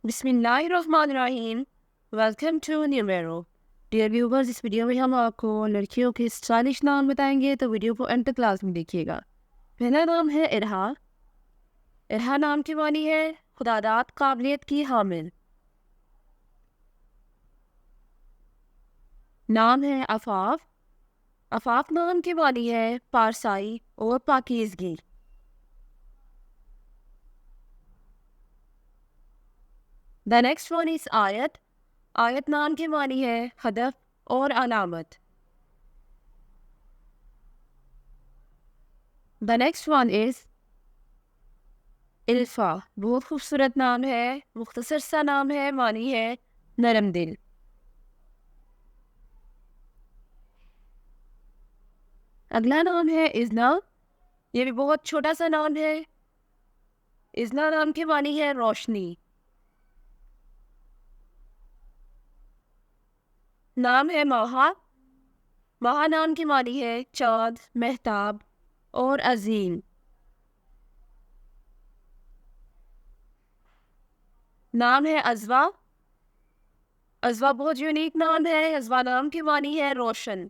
बिस्मिल्लाहिर्रहमानिर्रहीम। Welcome to Numero. Dear viewers, इस video में हम आपको लड़कियों के स्टाइलिश नाम बताएंगे, तो वीडियो को एंड तक क्लास में देखिएगा। पहला नाम है इरहा। इरहा नाम की मानी है खुदादाद काबिलियत की हामिल। नाम है आफाफ। आफाफ नाम की मानी है पारसाई और पाकीज़गी। The next one is Ayat. Ayat नाम की मानी है हदफ और अलामत। The next one is Ilfa. बहुत खूबसूरत नाम है, मुख्तसर सा नाम है, मानी है नरम दिल। अगला नाम है इज़ना। ये भी बहुत छोटा सा नाम है। इज़ना नाम की मानी है रोशनी। नाम है माहा। माहा नाम की मानी है चाँद, महताब और अजीम। नाम है अज़वा। अज़वा बहुत यूनिक नाम है। अज़वा नाम की मानी है रोशन।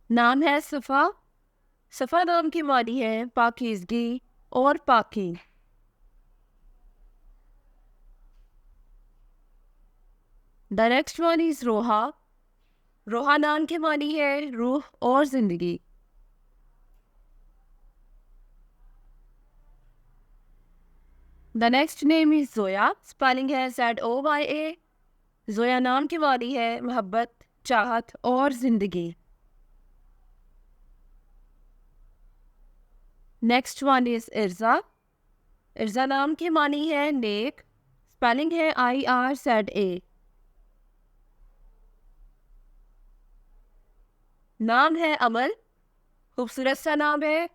नाम है सफ़ा। सफ़ा नाम की मानी है पाकीज़गी और पाकी। The next one is Roha. Roha नाम की मानी है रूह और ज़िंदगी। The next name is Zoya. Spelling है ZOYA। जोया नाम की मानी है मोहब्बत, चाहत और ज़िंदगी। Next one is Irza. Irza नाम की मानी है नेक। स्पेलिंग है IRZA। नाम है अमल। खूबसूरत सा नाम है।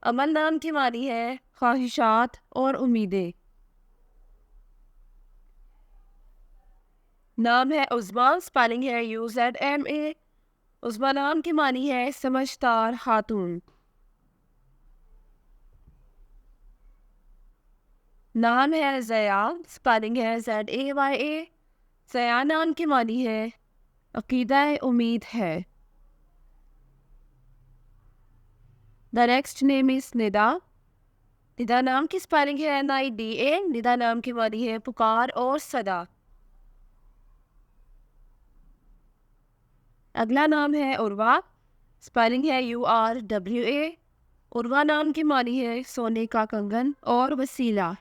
अमल नाम की मानी है ख्वाहिशात और उम्मीदें। नाम है उज़मा। स्पेलिंग है UZMA। उज़मा नाम की मानी है समझदार खातून। नाम है ज़या। स्पेलिंग है ZAYA। ज़या नाम की मानी है अकीदा उम्मीद है। The next name is Nida. Nida नाम की स्पेलिंग है NIDA। निदा नाम की मानी है पुकार और सदा। अगला नाम है उर्वा। स्पेलिंग है URWA। उर्वा नाम की मानी है सोने का कंगन और वसीला।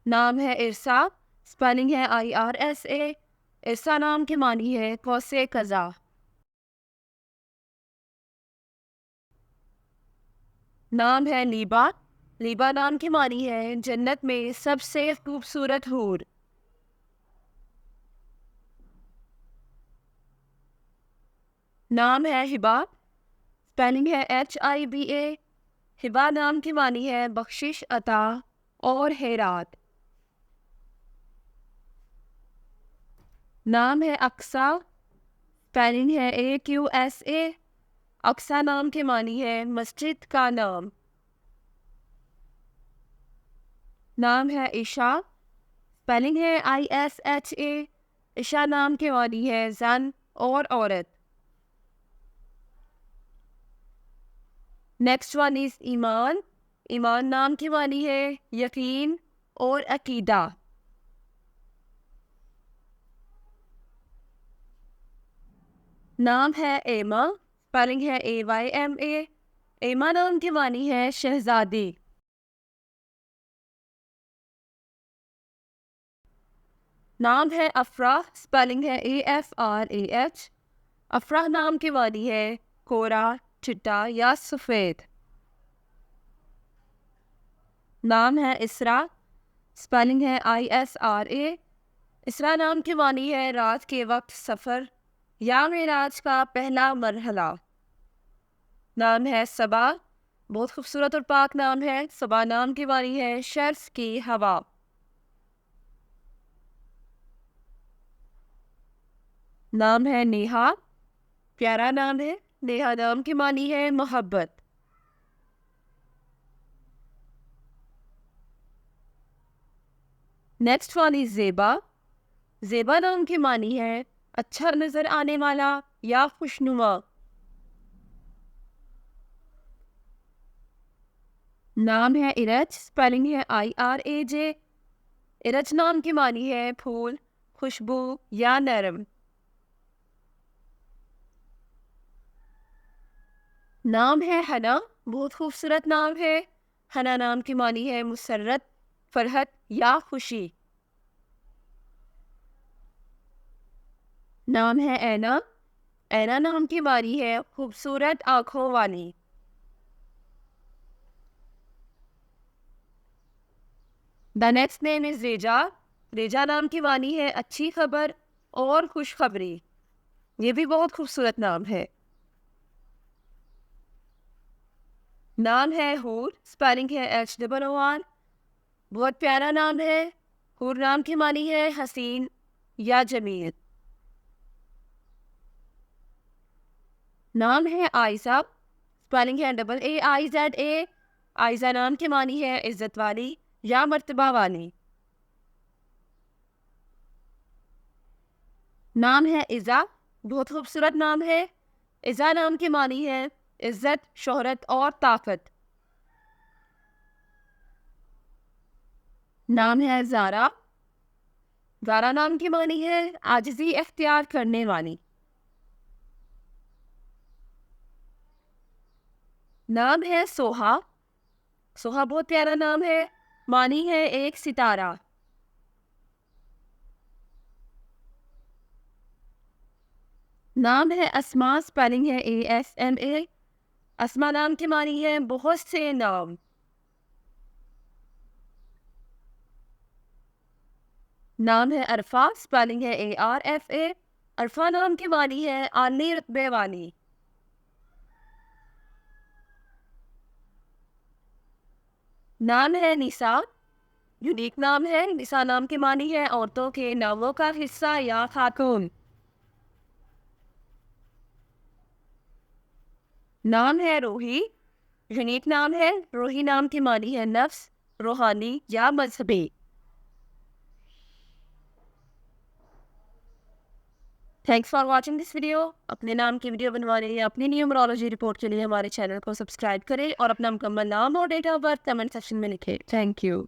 नाम है इरसा। स्पेलिंग है IRSA। इरसा नाम की मानी है कौसे कज़ा। नाम है लीबा। लीबा नाम की मानी है जन्नत में सबसे खूबसूरत हूर। नाम है हिबा। स्पेलिंग है HIBA। हिबा नाम की मानी है बख्शिश, अता और हैरात। नाम है अक्सा। स्पेलिंग है AQSA। अक्सा नाम की मानी है मस्जिद का नाम। नाम है ईशा। स्पेलिंग है ISHA। ईशा नाम की मानी है जन और औरत। नेक्स्ट वन इज ईमान। ईमान नाम की मानी है यकीन और अकीदा। नाम है एमा। स्पेलिंग है AYMA। एमा नाम की मानी है शहजादी। नाम है अफरा। स्पेलिंग है AFRAH। अफरा नाम की मानी है कोरा, चिट्टा या सफ़ेद। नाम है इसरा। स्पेलिंग है ISRA। इसरा नाम की मानी है रात के वक्त सफ़र या मेराज का पहला मरहला। नाम है सबा। बहुत खूबसूरत और पाक नाम है। सबा नाम की मानी है शर्स की हवा। नाम है नेहा। प्यारा नाम है। नेहा नाम की मानी है मोहब्बत। Next one is Zeba. Zeba नाम की मानी है अच्छा नजर आने वाला या खुशनुमा। नाम है इरज, स्पेलिंग है IRAJ। इरज नाम की मानी है फूल, खुशबू या नरम। नाम है हना, बहुत खूबसूरत नाम है। हना नाम की मानी है मुसर्रत, फरहत या खुशी। नाम है ऐना। ऐना नाम की मानी है खूबसूरत आंखों वाली। द नेक्स्ट नेम इज रेजा। रेजा नाम की मानी है अच्छी खबर और खुशखबरी। ये भी बहुत खूबसूरत नाम है। नाम है हूर, स्पेलिंग है HOOR। बहुत प्यारा नाम है। हूर नाम की मानी है हसीन या जमील। नाम है आयशा, स्पेलिंग है AAIZA। आयशा नाम की मानी है इज्जत वाली या मर्तबा वाली। नाम है इज़ा, बहुत खूबसूरत नाम है। इज़ा नाम की मानी है इज्जत, शोहरत और ताकत। नाम है ज़ारा। ज़ारा नाम की मानी है आजिज़ी इख्तियार करने वाली। नाम है सोहा। सोहा बहुत प्यारा नाम है, मानी है एक सितारा। नाम है अस्मा, स्पेलिंग है ASMA। अस्मा नाम की मानी है बहुत से नाम। नाम है अरफा, स्पेलिंग है ARFA। अरफा नाम की मानी है आली रुतबे वाली। नाम है निसा। यूनिक नाम है। निसा नाम की मानी है औरतों के नामों का हिस्सा या खातून। नाम है रूही। यूनिक नाम है। रूही नाम की मानी है नफ्स, रूहानी या मजहबी। Thanks for watching this video. अपने नाम की वीडियो बनवाने या अपनी न्यूमरोलॉजी रिपोर्ट के लिए हमारे चैनल को सब्सक्राइब करें और अपना मुकम्मल नाम और date of birth comment section में लिखें। Thank you.